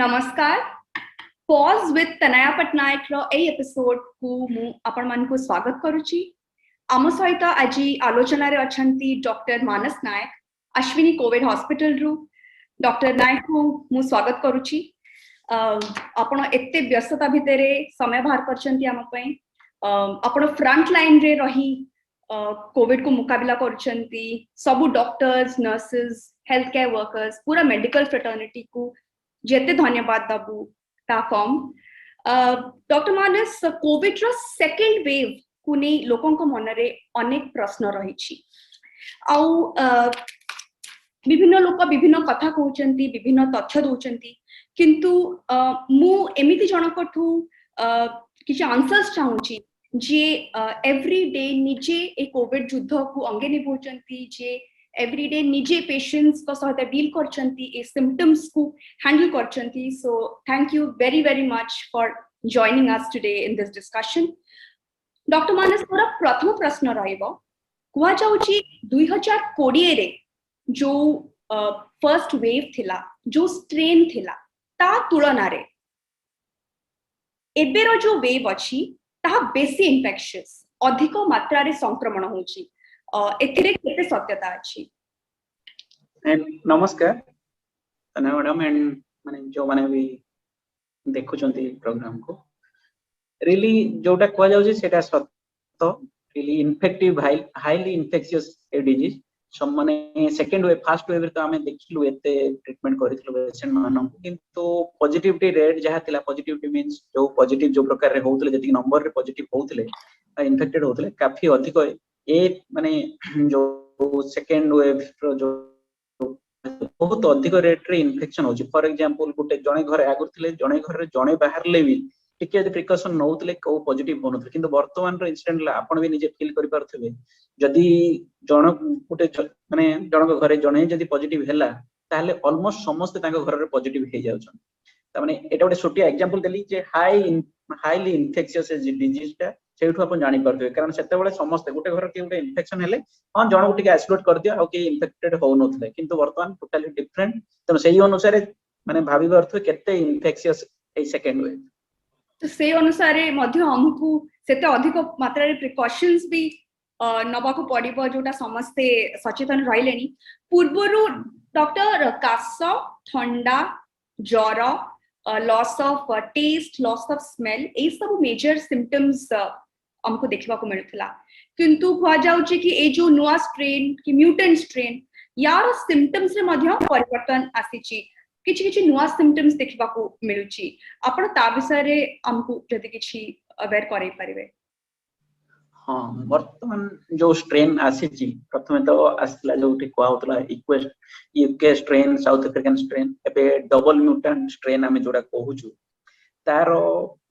नमस्कार pause with Tanaya Patnaik row A episode को मु आपण मान को स्वागत करूची। आम सहित आज आलोचना रे अछंती डॉक्टर मानस नायक अश्विनी कोविड हॉस्पिटल रु। डॉक्टर नायक को मु स्वागत करूची। आपण एते व्यस्तता भितरे समय बाहर करछंती आम पई। आपण फ्रंट लाइन रे रही कोविड को मुकाबला करछंती। सबु doctors nurses health care workers पूरा मेडिकल फ्रेटर्निटी को जेते धन्यवाद दबु ता कम। डॉक्टर मानस कोविड रो सेकंड वेव को नै लोकन को मन रे अनेक प्रश्न रही छी। आउ विभिन्न लोक विभिन्न कथा कहउचंती विभिन्न तथ्य दउचंती किंतु मु एमिति जनकठू किछ आंसर्स चाहूची जे एवरी डे निजे ए कोविड युद्ध को अंगे निभौचंती जे एवरीडे निजे पेशेंट्स को सहित डील करचंती ए सिम्पटम्स को हैंडल करचंती। So thank you very very much for joining us today in this discussion. Doctor Manas मोर प्रथम प्रश्न रहइबो कुआ जाउची 2020 रे जो फर्स्ट वेव थिला जो स्ट्रेन थिला ता तुलना रे एबेरो जो वेव अछि ता बेसी इन्फेक्शियस अधिक मात्रा रे संक्रमण होची। एथिरे केते सत्यता अछि? नमस्कार तने मैडम एंड माने जो माने भी देखुचंती प्रोग्राम को रियली जोटा को जाउची सेटा सत्य। रियली इन्फेक्टिव हाईली इन्फेक्शियस ए डिजीज सम माने सेकंड वेव फर्स्ट वेव तो हमें देखिलु एते ट्रीटमेंट करितलो पेशेंट मानन किंतु पॉजिटिविटी रेट जहा थिला पॉजिटिविटी मींस जो पॉजिटिव जो प्रकार रे होउतले जति नंबर रे पॉजिटिव होउतले इन्फेक्टेड होउतले काफी अधिक ए माने जो सेकंड वेव जो बहुत अधिक रेट रे इन्फेक्शन होची। फॉर एग्जांपल गुटे जणे घरे आगुर थिले जणे घर रे जणे बाहर ले भी टिके यदि प्रिकॉशन नउतले को पॉजिटिव होनथले किंतु वर्तमान रो इंसिडेंट ला आपण भी निजे फील करि पारथबे जदि जण गुटे माने जण घरे जणे जदि पॉजिटिव हैला ताले ऑलमोस्ट समस्त तांग घर रे पॉजिटिव हे जाउछन। त माने एटा गुटे छोटी एग्जांपल देली जे हाईली इन्फेक्शियस डिजीज ता सेठु अपन जानि परथबे कारण सेते बेले समस्त गुटे घर के गुटे इन्फेक्शन हेले हां जण गुटे आइसोलेट कर दिया आ के इन्फेक्टेड हो नथले किंतु वर्तमान टोटली डिफरेंट। त सेही अनुसार माने भाबी अर्थ केते इन्फेक्शियस ए सेकंड वेव तो से अनुसार मध्य हमकु सेते अधिक मात्रा रे प्रिकॉशंस भी नबा को पड़िबो जोटा समस्ते सचेतन रहिलेनी। पूर्वरु डॉक्टर कास ठंडा ज्वर loss of taste loss of smell ए सब मेजर सिम्पटम्स हमको देखबा को मिलथला किंतु हुआ जाउची कि ए जो नुआ स्ट्रेन कि म्यूटेंट स्ट्रेन यार सिम्पटम्स रे मध्य परिवर्तन आसीची किछि किछि नुआ सिम्पटम्स देखबा को मिलुची। आपण ता विषय रे हमको जदि किछि अवेयर करै परिबे? हां वर्तमान जो स्ट्रेन आसीची प्रथमे तो आसला जोटी को होतला इक्वेस्ट UK strain South African strain एबे डबल म्यूटेंट स्ट्रेन हमें जोड़ा कहूछु तारो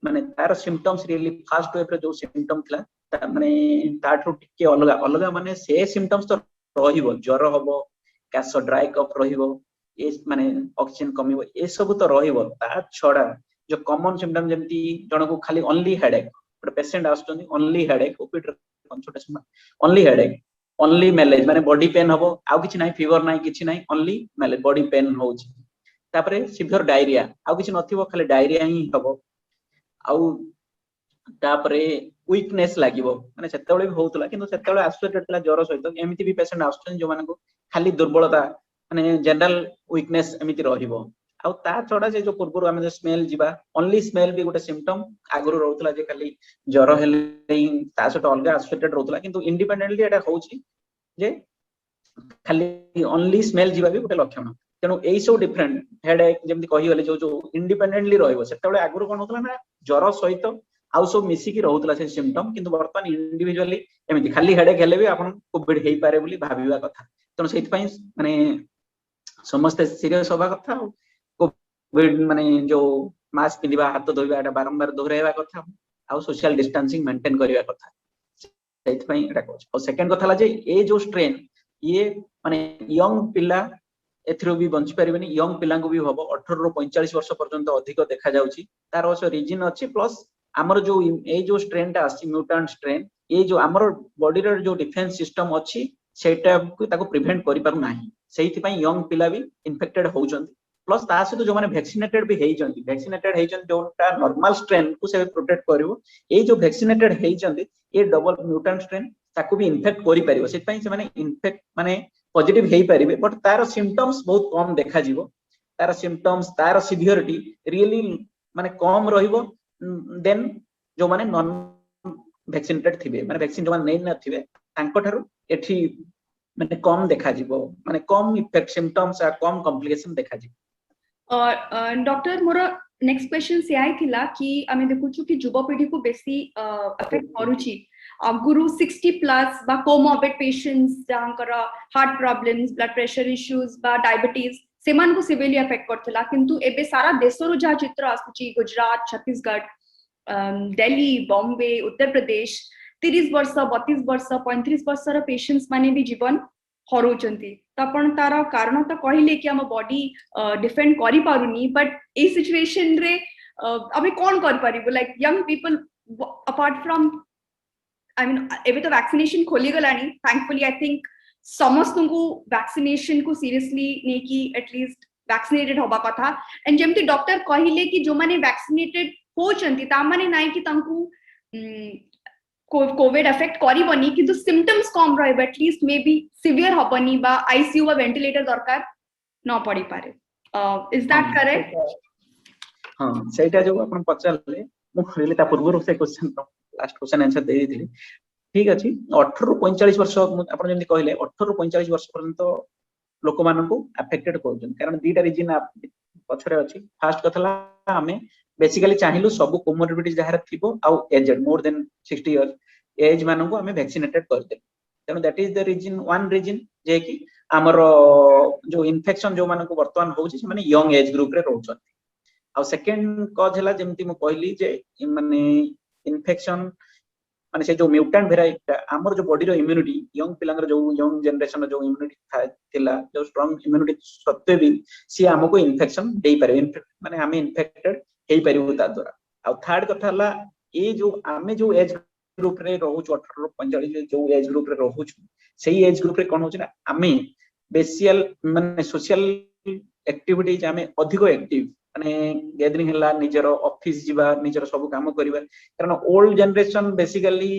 माने तारो सिम्पटम्स रियली फर्स्ट वेव रे जो सिम्पटम थला माने ताठो टिके अलगा अलगा माने से सिम्पटम्स तो रहिबो ज्वर हबो कास ड्राई कफ रहिबो ए माने ऑक्सीजन कमिबो ए सब तो रहिबो ता छडा जो कॉमन सिम्पटम जेमती जण को खाली ओनली हेडेक बट पेशेंट आस्तोनी only headache OPD consultation only headache only malaise माने बॉडी पेन हबो आ किछि नाही फीवर नाही किछि नाही ओनली मैलेज बॉडी पेन होउची तापरे सिवियर डायरिया आ किछि नथिबो खाली डायरिया ही हबो आ तापरे वीकनेस लागिबो माने सेतेबेले भी होउतला किंतु सेतेबेले एसोसिएटेड तला ज्वर सहित एमिति भी पेशेंट आस्तोनी जो मानको खाली दुर्बलता माने जनरल वीकनेस एमिति रहिबो आ ता छडा जे जो पूर्व हम स्मेल जिबा ओनली स्मेल भी गोटे सिम्पटम आगुर रहउतला जे खाली ज्वर हेले ता सहित अलगा एसोसिएटेड रहउतला किंतु इंडिपेंडेंटली एटा होउची जे खाली ओनली स्मेल जिबा भी गोटे लक्षण तेनु एई सब डिफरेंट हेडेक जेमति कहि गले जो इंडिपेंडेंटली रहइबो सेतेबेले आगुर कोन होतला ना ज्वर सहित आउ सब मिसी की रहउतला से सिम्पटम किंतु वर्तमान इंडिविजुअली एमिति खाली हेडेक हेले भी आपन कोविड हेई पारे बोली भाबिबा कथा तेनु सेति पई माने समस्त सीरियस होबा कथा कोविड माने जो मास्क पिंदिबा हाथ धोइबा एटा बारंबार दोहराइबा कथा आ सोशल डिस्टेंसिंग मेंटेन करिबा कथा सेति पई एटा कहछ। और सेकंड कथा ला जे ए जो स्ट्रेन ये माने यंग पिला एथरो भी बंच परिबनी यंग पिला को भी हबो 18 रो 45 वर्ष पर्यंत अधिक देखा जाउची तार also रीजन अछि प्लस हमर जो ए जो स्ट्रेन ता आसी म्यूटेंट स्ट्रेन ये जो हमर बॉडी रो जो डिफेंस सिस्टम अछि सेटा को ताको प्रिवेंट करि पारु नाही सेहि पई यंग पिला भी इन्फेक्टेड होउचंती प्लस ता सहित जो माने वैक्सीनेटेड भी हेइचंती वैक्सीनेटेड हेइचंती जोटा नॉर्मल स्ट्रेन को से प्रोटेक्ट करिवो ए जो वैक्सीनेटेड हेइचंती ए डबल म्यूटेंट स्ट्रेन ताको भी इन्फेक्ट करि परिवो से पई से माने इन्फेक्ट माने पॉजिटिव हेइ परिबे बट तार सिम्पटम्स बहुत कम देखा जीवो तार सिम्पटम्स तार सिवियरिटी रियली माने कम रहिबो देन जो माने नॉन वैक्सीनेटेड थिबे माने वैक्सीन जो माने नै न थिबे तांको थारु एठी माने कम देखा जीवो माने कम इफेक्ट सिम्पटम्स आ कम कॉम्प्लिकेशन देखा जीवो। डॉक्टर मोर नेक्स्ट क्वेश्चन से आई थिला कि आमे देखुछु कि युवपीढ़ी को बेसी अफेक्ट करूची गुरु 60 प्लस बा कोमोर्बिड पेशेंट्स जहांकर heart problems blood pressure issues बा डायबिटीज सेमान को सिवियरली अफेक्ट करथला किंतु एबे सारा देशरो जा चित्र आसुची गुजरात छत्तीसगढ़ दिल्ली बॉम्बे उत्तर प्रदेश 30 वर्ष 32 वर्ष 35 वर्ष रो पेशेंट्स माने भी जीवन हरौचंती तो आपण तार कारण तो कहले कि हम बॉडी डिफेंड करि पारुनी बट ए सिचुएशन रे अबे कोन कर परिबो like young people apart from I mean एबे तो वैक्सीनेशन खोली गलानी थैंकफुली आई थिंक समस्त को वैक्सीनेशन को सीरियसली ने कि एटलीस्ट वैक्सीनेटेड होबा कथा एंड जेमती डॉक्टर कहले कि जो माने वैक्सीनेटेड होचंती ता माने नाइ कि तांकू कोविड अफेक्ट करिबनी किंतु सिम्पटम्स कम रहबे एटलीस्ट मे बी सिवियर हबनी बा आईसीयू बा वेंटिलेटर दरकार न पड़ी पारे इज दैट करेक्ट? हां सेटा जो अपन पचारले मु खले ता पूर्व से क्वेश्चन लास्ट क्वेश्चन आंसर दे दिली ठीक अछि 18 रु 45 वर्ष अपन जेमि कहले 18 रु 45 वर्ष पर्यंत लोक मानन को अफेक्टेड करजन कारण दीटा रीजन पछरे अछि फर्स्ट कथला हमें बेसिकली चाहिलु सब कोमोर्बिडिटी जहार थिबो आउ aged more than 60 years age मानन को हमें वैक्सीनेटेड कर दे तेनो that is the reason one reason जे कि हमर जो इन्फेक्शन जो मानन को वर्तमान होउची से माने यंग एज ग्रुप रे रहउछन आ सेकंड कॉज हला जेमति मु कहली जे माने इन्फेक्शन माने से जो म्यूटेंट वेराइटी हमर जो बॉडी रो इम्यूनिटी यंग पिलांगर जो यंग जनरेशन जो इम्यूनिटी थिला जो स्ट्रांग इम्यूनिटी सत्वे भी सी हमको इन्फेक्शन देई पारे माने हमें इन्फेक्टेड हेई परिबो ता द्वारा आ थर्ड कथा हला ए जो आमे जो एज ग्रुप रे रहू 18 रु 45 जो एज ग्रुप रे रहू सेही एज ग्रुप रे कोन होची ना आमे बेसियल माने सोशल एक्टिविटीज आमे अधिक एक्टिव माने गैदरिंग हला निजरो ऑफिस जीवा निजरो सब काम करिबा कारण ओल्ड जनरेशन बेसिकली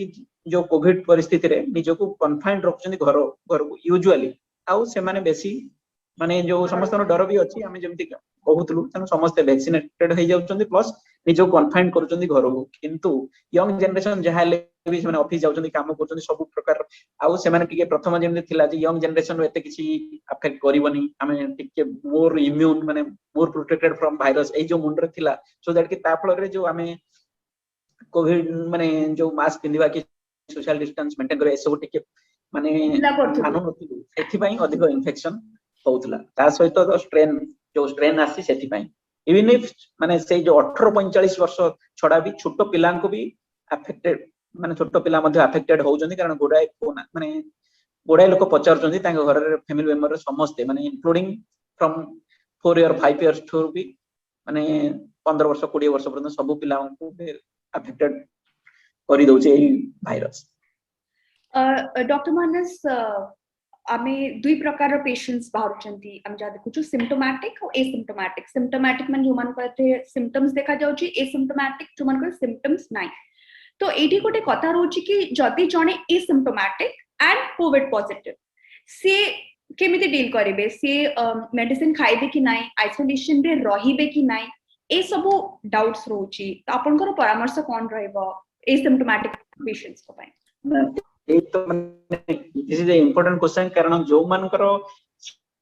जो कोविड परिस्थिति रे निजो को कन्फाइंड रखछन घर घर यूजुअली आउ से माने बेसी माने जो समस्त डर भी अछि हमें जेमति कहउतलु तनो समस्त वैक्सीनेटेड हो जाउछन प्लस निजो कन्फाइंड करूछन घर को किंतु यंग जनरेशन जहाले भी माने ऑफिस जाउछन काम करूछन सब प्रकार आउ से माने टिके प्रथम जेमति थिला जे यंग जनरेशन एते किछि अफेक्ट करिवनी हमें टिके मोर इम्यून माने मोर प्रोटेक्टेड फ्रॉम वायरस ए जो मुंडर थिला सो दैट कि ताफल रे जो हमें कोविड माने जो मास्क पिंदिबा कि सोशल डिस्टेंस मेंटेन करे सब टिके माने मानो नथि एथि पई अधिक इन्फेक्शन होउतला ता सहित तो स्ट्रेन जो स्ट्रेन आसी सेथि पई इवन इफ माने से जो 18 45 वर्ष छडा भी छोटो पिलां को भी अफेक्टेड माने छोटो पिला मध्ये अफेक्टेड होउजंदी कारण गोडाय माने गोडाय लोक पचार जंदी तांग घर रे फैमिली मेंबर रे समस्त माने including from 4 year 5 years to भी माने 15 वर्ष 20 वर्ष पर्यंत सब पिला को अफेक्टेड करि दउचे एई वायरस। डॉक्टर मानस आमे दुई प्रकार रो पेशेंट्स बाहरचंती हम जा देखुछु सिम्पटोमैटिक और एसिम्पटोमैटिक सिम्पटोमैटिक मन जो मन कहते सिम्पटम्स देखा जाउची एसिम्पटोमैटिक जो मन कहते सिम्पटम्स नाही तो एठी गोटे कथा रहउची कि जदी जणे एसिम्पटोमैटिक एंड कोविड पॉजिटिव से केमिति डील करिवे से मेडिसिन खाइबे कि नाही आइसोलेशन रे रहिबे कि नाही ए सब डाउट्स रहउची तो आपनकर परामर्श कोन रहइबो एसिम्पटोमैटिक पेशेंट्स को पय? तो this is a important question कारण जो मानकर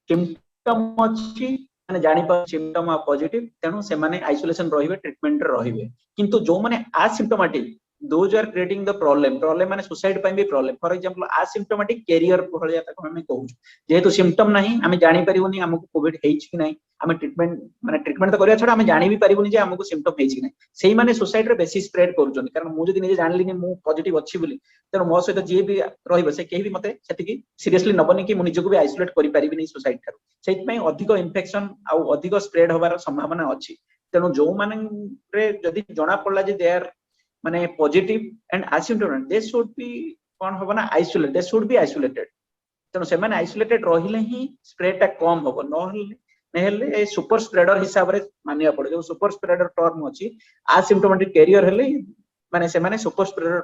सिम्पटम अछि माने जानि पा सिम्पटम आ पॉजिटिव तेनु से माने आइसोलेशन रहिबे ट्रीटमेंट रहिबे किंतु जो माने asymptomatic those are creating the problem माने सुसाइड पई भी problem for example asymptomatic carrier भलिया तक हमें कहू जेहेतु सिम्पटम नाही हमें जानि परिबोनी हमको कोविड हेइछ कि नाही हमें ट्रीटमेंट तो करिया छडा हमें जानि भी परिबोनी जे हमको सिम्पटम हेइछ कि नाही सेही माने सुसाइड रे बेसी स्प्रेड करूछन कारण मु जदी निजे जानली नि मु पॉजिटिव अछि बोली तेनो मो सहित जे भी रहिबो से केही भी मते सेतिकी सीरियसली नबनी कि मु निजको भी आइसोलेट करि परिबि नै सुसाइड करू सेहि पई अधिक इन्फेक्शन आ अधिक स्प्रेड होबार संभावना अछि तेनो जो माने रे जदी जणा पड़ला जे दे आर माने positive and asymptomatic they should be कोन होबो ना isolate they should be isolated तेनो से माने आइसोलेटेड रहिले ही स्प्रेड ता कम होबो न हले नेहले ए सुपर स्प्रेडर हिसाब रे मानिया पड़े जो सुपर स्प्रेडर टर्म अछि असिम्प्टोमेटिक कैरियर हेले माने से माने सुपर स्प्रेडर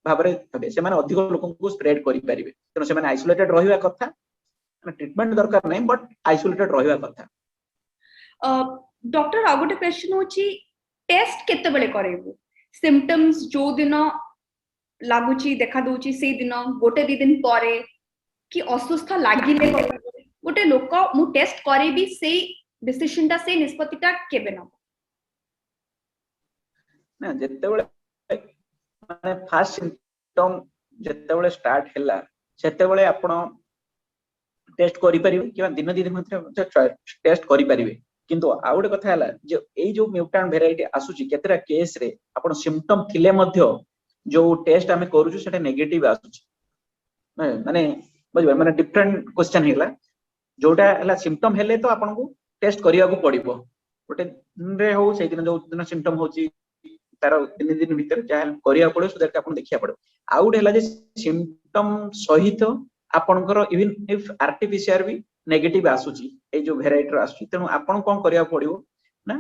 भाबरे तबे से माने अधिक लोक को स्प्रेड करि परिबे तनो से माने आइसोलेटेड रहिवा कथा ट्रीटमेंट दरकार नै बट आइसोलेटेड रहिवा कथा डॉक्टर आ गोटे क्वेश्चन होची टेस्ट केते बेले करेबु सिम्पटम्स जो दिन लागुची देखा दोची से दिन गोटे दी दिन परे कि असुस्थ लागिले गोटे लोक मु टेस्ट करेबी से डिसिजन ता से निष्पत्तिटा केबे न ना जत्ते बेले माने फास्ट सिम्पटम जत्ते बेले स्टार्ट हैला सेते बेले आपण टेस्ट करि परिबे कि दिन दिन मते टेस्ट करि परिबे किंतु आ गोटे कथा हैला जे एई जो म्यूटेंट वेराइटी आसुची केतरा केस रे आपण सिम्पटम थिले मध्य जो टेस्ट हमें करूछु सेटा नेगेटिव आसुची माने बुझबे माने डिफरेंट क्वेश्चन हैला जोटा हैला सिम्पटम हेले तो आपन को टेस्ट करिया को पड़िबो गोटे दिन रे हो से दिन जो दिन सिम्पटम होची तार दिन दिन भीतर जा करिया पड़े सो दैट आपन देखिया पड़े आ गोटे हैला जे सिम्पटम सहित आपनकर इवन इफ आरटीपीसीआर भी नेगेटिव आसुची ए जो वेराइटी आसुची तेनु आपन कोन करिया पड़िबो ना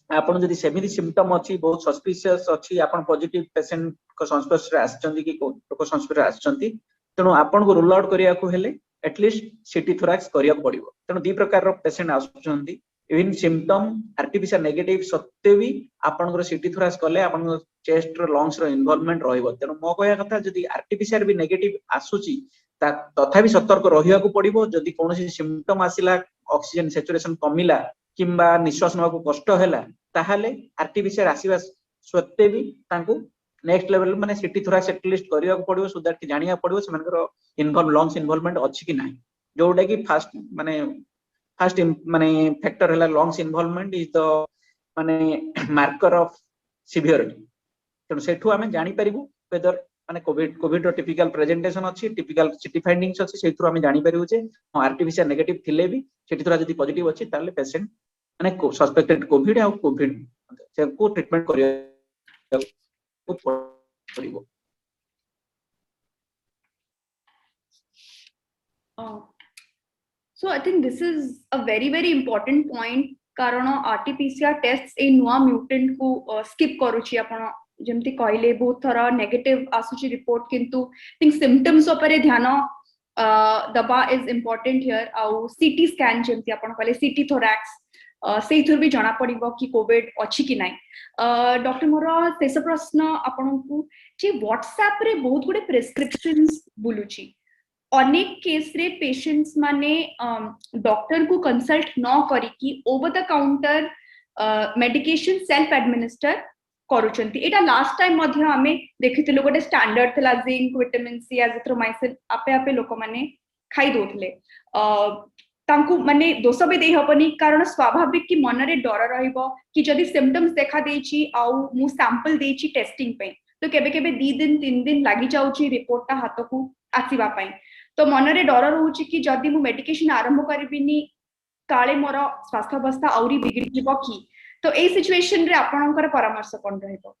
आपन जदि सेमिति सिम्पटम अछि बहुत सस्पिशियस अछि आपन पॉजिटिव पेशेंट को संस्पर्श रे आछंती कि लोक संस्पर्श रे आछंती तेनु आपन को रूल आउट करिया को हेले एटलीस्ट सीटी थोरैक्स करिया पड़िबो तेनु दी प्रकार रो पेशेंट आछंती इवन सिम्पटम आरटीपीसीआर नेगेटिव सत्ते भी आपन को सीटी थोरैक्स करले आपन को चेस्ट रो लंग्स रो इन्वॉल्वमेंट रहइबो तेनु मो कहया कथा जदि आरटीपीसीआर भी नेगेटिव आसुची तथापि सतर्क रहिया को पड़िबो जदि कोनोसी सिम्पटम आसिला ऑक्सीजन सैचुरेशन कमिला किंबा निश्वास नवा को कष्ट हैला ताहाले आरटीपीसीआर आसीबा सत्ते भी तांको नेक्स्ट लेवल माने सीटी थोरैक्स एटलीस्ट करिया को पड़िबो सो दैट कि जानिया पड़िबो सेमानकर इन्वॉल्व लंग्स इन्वॉल्वमेंट अछि कि नाही जोटा कि फास्ट माने फैक्टर हैला लंग्स इन्वॉल्वमेंट इज द माने मार्कर ऑफ सिवियरिटी तनो सेठु हमें जानि परिबो वेदर माने कोविड रो टिपिकल प्रेजेंटेशन अछि टिपिकल सिटी फाइंडिंग्स अछि सेथु हमें जानि परिबो जे आरटीपीसीआर नेगेटिव थिले भी सेठी थोरा जदि पॉजिटिव अछि ताले पेशेंट माने सस्पेक्टेड कोविड आ कोविड से को ट्रीटमेंट करिया को पड़िबो so I think this is a very important point कारण आरटीपीसीआर टेस्ट ए नुआ म्यूटेंट को स्किप करूची आपण जेमति कहले बहुत थरा नेगेटिव आसुची रिपोर्ट किंतु थिंक सिम्पटम्स उपरे ध्यान दबा इज इंपोर्टेंट हियर आउ सीटी स्कैन जेमति आपण कहले सीटी थोरैक्स से थुर भी जाना पड़िबो कि कोविड अछि कि नाही डॉक्टर मोर शेष प्रश्न आपण को जे व्हाट्सएप रे बहुत गुडे प्रिस्क्रिप्शंस बुलुची अनेक केस रे पेशेंट्स माने डॉक्टर को कंसल्ट न करी कि over the counter medication self administer करूचंती एटा लास्ट टाइम मध्ये हमें देखिथिलो गोटे स्टैंडर्ड थला जिंक विटामिन सी एजिथ्रोमाइसिन आपे आपे लोक माने खाई दोथले तांकु माने दोष भी दे हबनी कारण स्वाभाविक कि मन रे डर रहइबो कि जदी सिम्पटम्स देखा देछि आउ मु सैंपल देछि टेस्टिंग पे तो केबे केबे 2 दिन 3 दिन लागि जाउछि रिपोर्टटा हाथ को आसीबा पई तो मन रे डर रहउछि कि जदी मु मेडिकेशन आरंभ करबिनी काले मोर स्वास्थ्य अवस्था औरी बिगड़ी जिवो कि तो ए सिचुएशन रे आपनकर परामर्श कोन रहइबो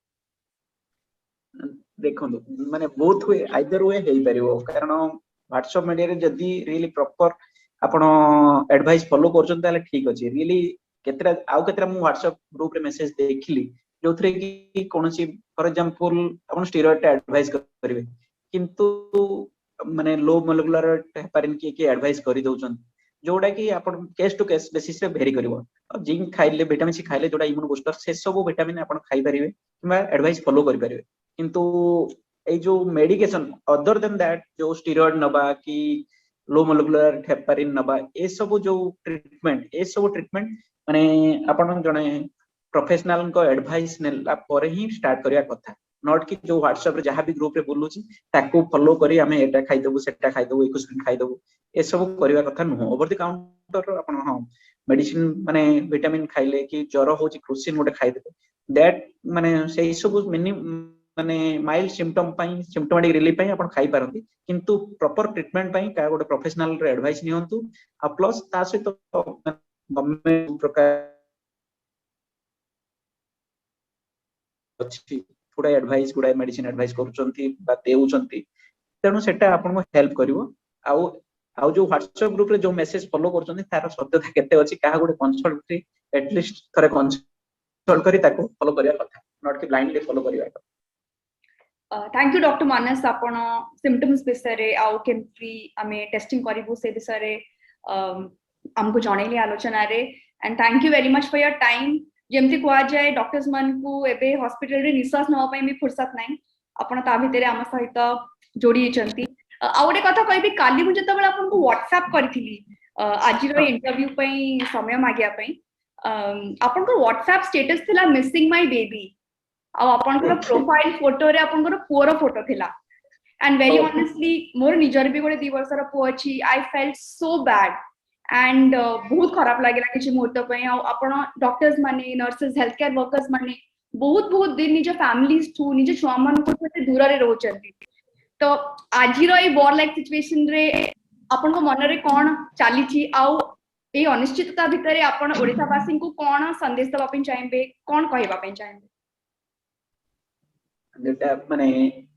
देखो माने बोथ वे आइदर वे हेई परिबो कारण व्हाट्सएप मीडिया रे जदी रियली प्रॉपर आपण एडवाइस फॉलो करछन ताले ठीक अछि रियली केतरा मु व्हाट्सएप ग्रुप रे मेसेज देखिली जोथरे कि कोनसी फॉर एग्जांपल आपण स्टेरॉइड एडवाइस करबे किंतु माने लो मोलेकुलर हेपारिन के एडवाइस करि दउछन जोडा कि आपण केस टू केस बेसिस रे वेरी करबो जिंक खाइले विटामिन सी खाइले जोडा इम्यून बूस्टर से सब विटामिन आपण खाइ परिबे किबा एडवाइस फॉलो करि परिबे किंतु ए जो मेडिकेशन अदर देन दैट जो स्टेरॉइड नबा कि लो मोलेकुलर हेपारिन नबा ए सब जो ट्रीटमेंट माने आपण जने प्रोफेशनल को एडवाइस नेला पर ही स्टार्ट करिया कथा नॉट कि जो व्हाट्सएप रे जहां भी ग्रुप रे बोलुची ताको फॉलो करी हमें एटा खाइ देबो सेटा खाइ देबो 21 दिन खाइ देबो ए सब करिवा कथा न ओवर द काउंटर आपण हां मेडिसिन माने विटामिन खाइले कि ज्वर होची क्रोसिन मोटे खाइ देबो दैट माने सेही सब माने माइल्ड सिम्पटम पई सिम्पटोमेटिक रिलीफ पई आपण खाइ पारंती किंतु प्रॉपर ट्रीटमेंट पई का गोटे प्रोफेशनल रे एडवाइस नियंतु आ प्लस ता से तो गवर्नमेंट प्रकार अछि थोड़ा एडवाइस गुडा मेडिसिन एडवाइस करूचंती बा देउचंती तेनु सेटा आपन को हेल्प करिवो आउ आउ जो व्हाट्सएप ग्रुप रे जो मेसेज फॉलो करछन तार सत्यता केते अछि काहा गुटे कंसल्ट एटलीस्ट थरे कंसल्ट करी ताको फॉलो करिया कथा नॉट कि ब्लाइंडली फॉलो करिया कथा। थैंक यू डॉक्टर मानस आपण सिम्पटम्स विषय रे आउ केमफ्री आमे टेस्टिंग करिवु से विषय रे हमको जणैली आलोचना रे and thank you very much for your time. जेमती कुआ जाए डॉक्टर्स मन को एबे हॉस्पिटल रे निश्वास नवा पई भी फुर्सत नाही आपण ता भितरे हम सहित जोड़ी चंती। आ गोटे कथा कहबी काली मु जतबेला आपन को व्हाट्सएप करथिली आज रो इंटरव्यू पई समय मागिया पई आपन को व्हाट्सएप स्टेटस थिला मिसिंग माय बेबी आ आपन को प्रोफाइल फोटो रे आपन को पुअर फोटो थिला एंड वेरी ऑनेस्टली मोर निजर भी गोटे 2 वर्ष रो पु अछि I felt so bad and बहुत खराब लागला कि मुहूर्त पई आपण डॉक्टर्स माने नर्सेस हेल्थ केयर वर्कर्स माने बहुत बहुत दिन निज फैमिलीज थू निज छुआ मन को दूर रे रहउचंती। तो आज रो ए वॉर लाइक सिचुएशन रे आपण को मन रे कोन चाली छी आउ ए अनिश्चितता भितरे आपण ओडिसा वासी को कोन संदेश दबा पई चाहेबे कोन कहबा पई चाहेबे? जेटा माने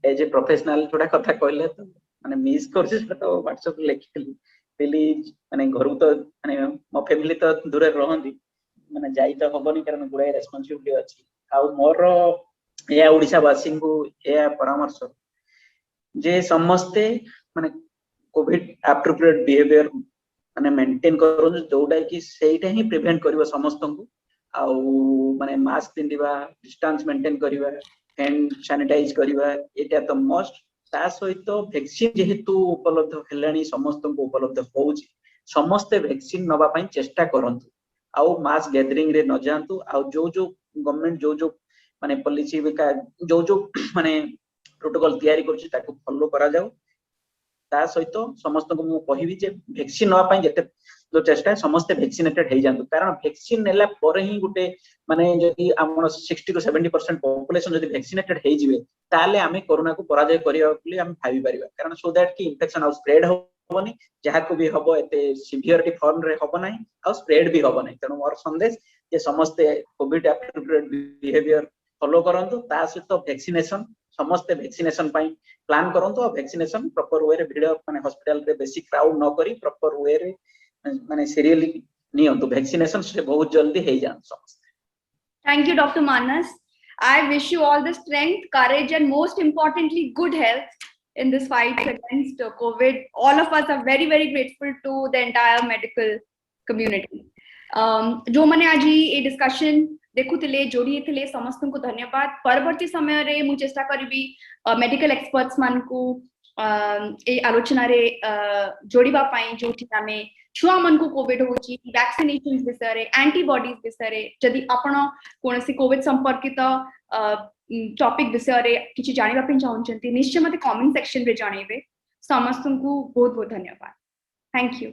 एज ए प्रोफेशनल थोड़ा कथा कहले तो माने मिस करछि तो व्हाट्सएप लिखिली प्लीज माने घर तो माने मो फैमिली तो दूर रहंदी माने जाई तो हबनी कारण गुडा रेस्पोंसिबिलिटी अछि आ मोर या ओडिसा वासी को या परामर्श जे समस्ते माने कोविड एप्रोप्रिएट बिहेवियर माने मेंटेन करू जोडा कि सेटा ही प्रिवेंट करबो समस्त को आ माने मास्क पिंदिबा डिस्टेंस मेंटेन करबा हैंड सैनिटाइज करबा एटा तो मोस्ट ता सहित वैक्सीन जेहेतु उपलब्ध हेलानी समस्त को उपलब्ध होउची समस्ते वैक्सीन नबा पई चेष्टा करंतु आउ मास गैदरिंग रे न जानतु आउ जो गवर्नमेंट जो माने पॉलिसी का जो माने प्रोटोकॉल तयारी करछि ताको फॉलो करा जाऊ ता सहित समस्त को मु कहिबी जे वैक्सीन नबा पई जते जो चेष्टा समस्त वैक्सीनेटेड हे जानतु कारण वैक्सीन नेला पर ही गुटे माने जदि हमर 60 to 70% पॉपुलेशन जदि वैक्सीनेटेड हे जिवे ताले आमे कोरोना को पराजय करिया ବୋଲି ଆମେ ଭାବି ପାରିବା कारण सो दैट कि इन्फेक्शन आउ स्प्रेड होबनी जहा को भी हबो एते सिवियरिटी फॉर्म रे होबो नाही आउ स्प्रेड भी होबो नाही तनो मोर संदेश जे समस्त कोविड एप्रोप्रिएट बिहेवियर फॉलो करंतु ता सहित वैक्सीनेशन समस्त वैक्सीनेशन पई प्लान करंतु और वैक्सीनेशन प्रॉपर वे रे भिड माने हॉस्पिटल रे बेसी क्राउड न करी प्रॉपर वे रे माने सीरियली नियंतु वैक्सीनेशन से बहुत जल्दी हे जान समस्त। Thank you doctor Manas. I wish you all the strength, courage, and most importantly, good health in this fight against COVID. All of us are very, very grateful to the entire medical community. जो मैंने आज ये discussion देखुले जोड़ी थे समस्त को धन्यवाद। परवर्ती समय रे मु चेष्टा करी मेडिकल एक्सपर्ट्स मान को ए आलोचना रे जोड़िबा पाई जोठी आमे छुआ मन को कोविड होची वैक्सीनेशन विषय रे एंटीबॉडीज विषय रे जदि आपण कोनसी कोविड संपर्कित टॉपिक विषय रे किछि जानिबा पई चाहउछंती निश्चय मते कमेंट सेक्शन रे जणैबे। समस्त को बहुत बहुत धन्यवाद। Thank you.